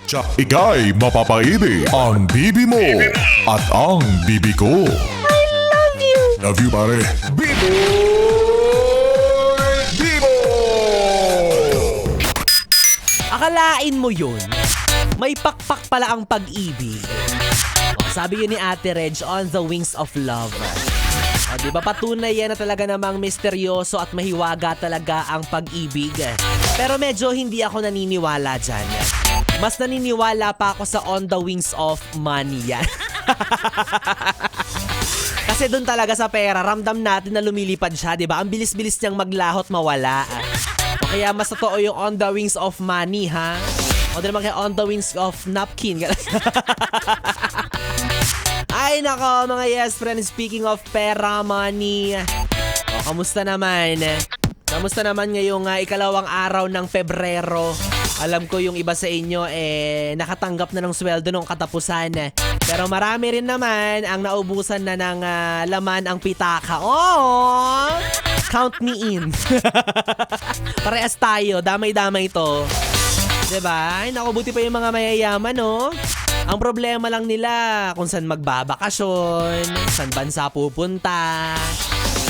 Tsak ika'y mapapaibig ang bibi mo at ang bibi ko. Love you, pare. Bibo! Akalain mo yun? May pakpak pala ang pag-ibig. Sabi yun ni Ate Reg, On the Wings of Love. Diba patunay yan na talaga namang misteryoso at mahiwaga talaga ang pag-ibig. Pero medyo hindi ako naniniwala dyan. Mas naniniwala pa ako sa On the Wings of Money yan. Kasi doon talaga sa pera, ramdam natin na lumilipad siya, di ba? Ang bilis-bilis niyang maglahot mawala. O kaya mas totoo yung On the Wings of Money, ha? O di naman kaya On the Wings of Napkin. Ay nako mga yes friends, speaking of pera, money. O kamusta naman? Kamusta naman ngayong ikalawang araw ng Pebrero? Alam ko yung iba sa inyo nakatanggap na ng sweldo nung katapusan. Pero marami rin naman ang naubusan na ng laman ang pitaka. Oh! Count me in. Parehas tayo, damay-damay to. Diba? Ay naku, buti pa yung mga mayayaman, no? Ang problema lang nila kung saan magbabakasyon, saan bansa pupunta.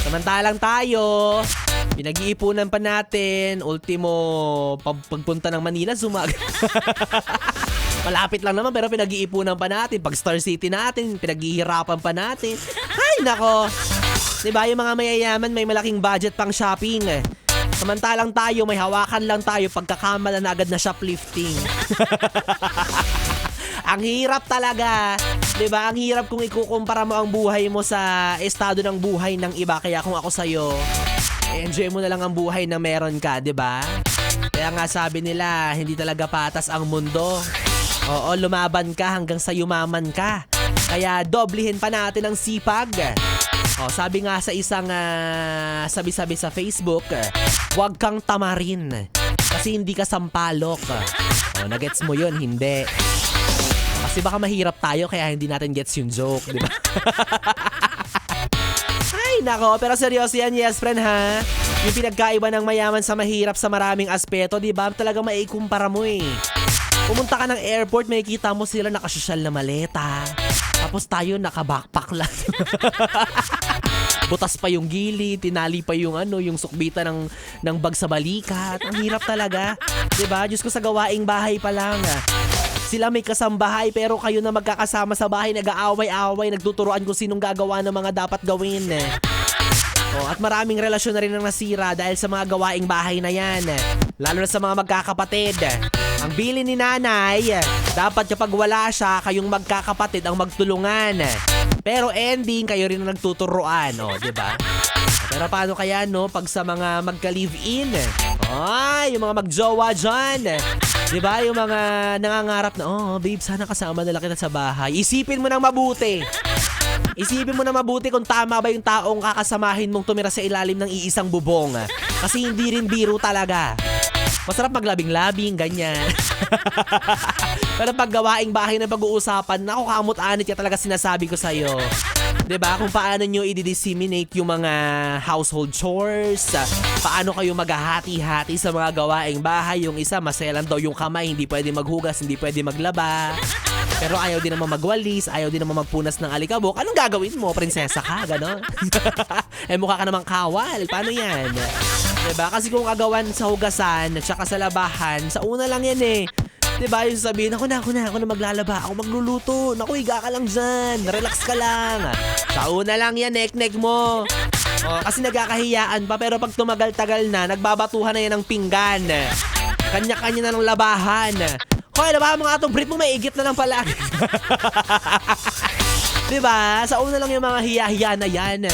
Samantalang tayo, pinag-iipunan pa natin, ultimo pagpunta ng Manila, malapit lang naman pero pinag-iipunan pa natin. Pag Star City natin, pinaghihirapan pa natin. Ay nako, diba yung mga mayayaman may malaking budget pang shopping. Samantalang tayo, may hawakan lang tayo, pagkakamala na agad na shoplifting. Ang hirap talaga, 'di ba? Ang hirap kung ikukumpara mo ang buhay mo sa estado ng buhay ng iba. Kaya kung ako sa iyo, enjoy mo na lang ang buhay na meron ka, 'di ba? Kaya nga sabi nila, hindi talaga patas ang mundo. Oo, lumaban ka hanggang sa yumaman ka. Kaya doblehin pa natin ang sipag. Oh, sabi nga sa isang sabi-sabi sa Facebook, huwag kang tamarin kasi hindi ka sampalok. Oh, nagets mo 'yun? Hindi. Kasi baka mahirap tayo kaya hindi natin gets yung joke, di ba? Ay, nako. Pero seryoso yan, yes, friend, ha? Yung pinagkaiba ng mayaman sa mahirap sa maraming aspeto, di ba? Talaga maikumpara mo, eh. Pumunta ka ng airport, makikita mo sila nakasosyal na maleta. Tapos tayo naka-backpack lang. Butas pa yung gilid, tinali pa yung yung sukbita ng bag sa balikat. Ang hirap talaga. Di ba? Diyos ko, sa gawaing bahay pa lang. Sila may kasambahay pero kayo na magkakasama sa bahay, nag-aaway-away, nagtuturoan kung sinong gagawa ng mga dapat gawin. Oh, at maraming relasyon na rin ang nasira dahil sa mga gawaing bahay na yan. Lalo na sa mga magkakapatid. Ang bilin ni nanay, dapat kapag wala siya, kayong magkakapatid ang magtulungan. Pero ending, kayo rin ang nagtuturoan. Oh, diba? Pero paano kaya, no? Pag sa mga magka-live-in, ay, yung mga magjowa dyan. Diba? Yung mga nangangarap na, oh, babe, sana kasama nila kita sa bahay. Isipin mo nang mabuti. Isipin mo na mabuti kung tama ba yung taong kakasamahin mong tumira sa ilalim ng iisang bubong. Kasi hindi rin biro talaga. Masarap maglabing-labing, ganyan. Pero pag gawaing bahay na pag-uusapan, naku, kamot-anit ka talaga sinasabi ko sa'yo. Diba? Kung paano nyo i-disseminate yung mga household chores, paano kayo maghahati-hati sa mga gawaing bahay. Yung isa, maselan daw yung kamay, hindi pwede maghugas, hindi pwede maglaba. Pero ayaw din naman magwalis, ayaw din naman magpunas ng alikabok. Anong gagawin mo? Prinsesa ka, gano'n? Mukha ka namang kawal. Paano yan? Diba? Kasi kung agawan sa hugasan at saka sa labahan, sa una lang yan eh. Diba? Yung sabihin, ako na maglalaba, ako magluluto. Naku, higa ka lang dyan. Relax ka lang. Sa una lang yan, nek-nek mo. Oh, kasi nagkakahiyaan pa, pero pag tumagal-tagal na, nagbabatuhan na yan ng pinggan. Kanya-kanya na ng labahan. Hoy, labahan mo nga itong brief mo, may igit na lang pala. Diba? Sa una lang yung mga hiya-hiya na yan.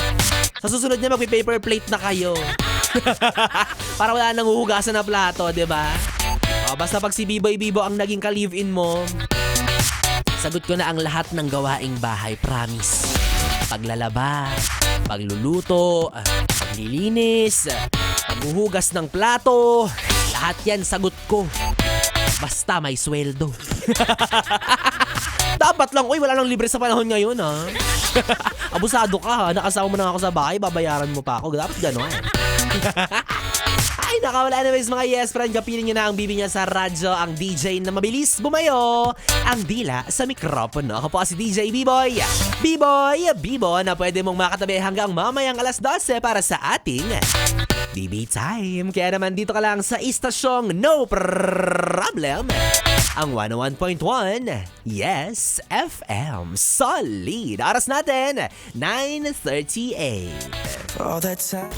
Sa susunod niya, magpi-paper plate na kayo. Para wala nang huhugasan na plato, diba? O, basta pag si Biboy-Bibo ang naging ka-live-in mo, sagot ko na ang lahat ng gawaing bahay, promise. Paglalaba, pagluluto, paglilinis, paghuhugas ng plato, lahat yan sagot ko. Basta may sweldo. Dapat lang, uy, wala nang libre sa panahon ngayon, ha? Abusado ka, ha? Nakasama mo na ako sa bahay, babayaran mo pa ako. Dapat gano'n. Ay, Ay, nakawala anyways mga yes friend. Kapiling nyo na ang bibi niya sa radyo, ang DJ na mabilis bumayo, ang dila sa mikropono. Ako po si DJ B-Boy. B-Boy na pwede mong makatabi hanggang mamayang alas 12 para sa ating BB Time. Kaya naman dito ka lang sa istasyong No Problem. Ang 101.1 Yes FM. Solid. Oras natin 9:38. All that time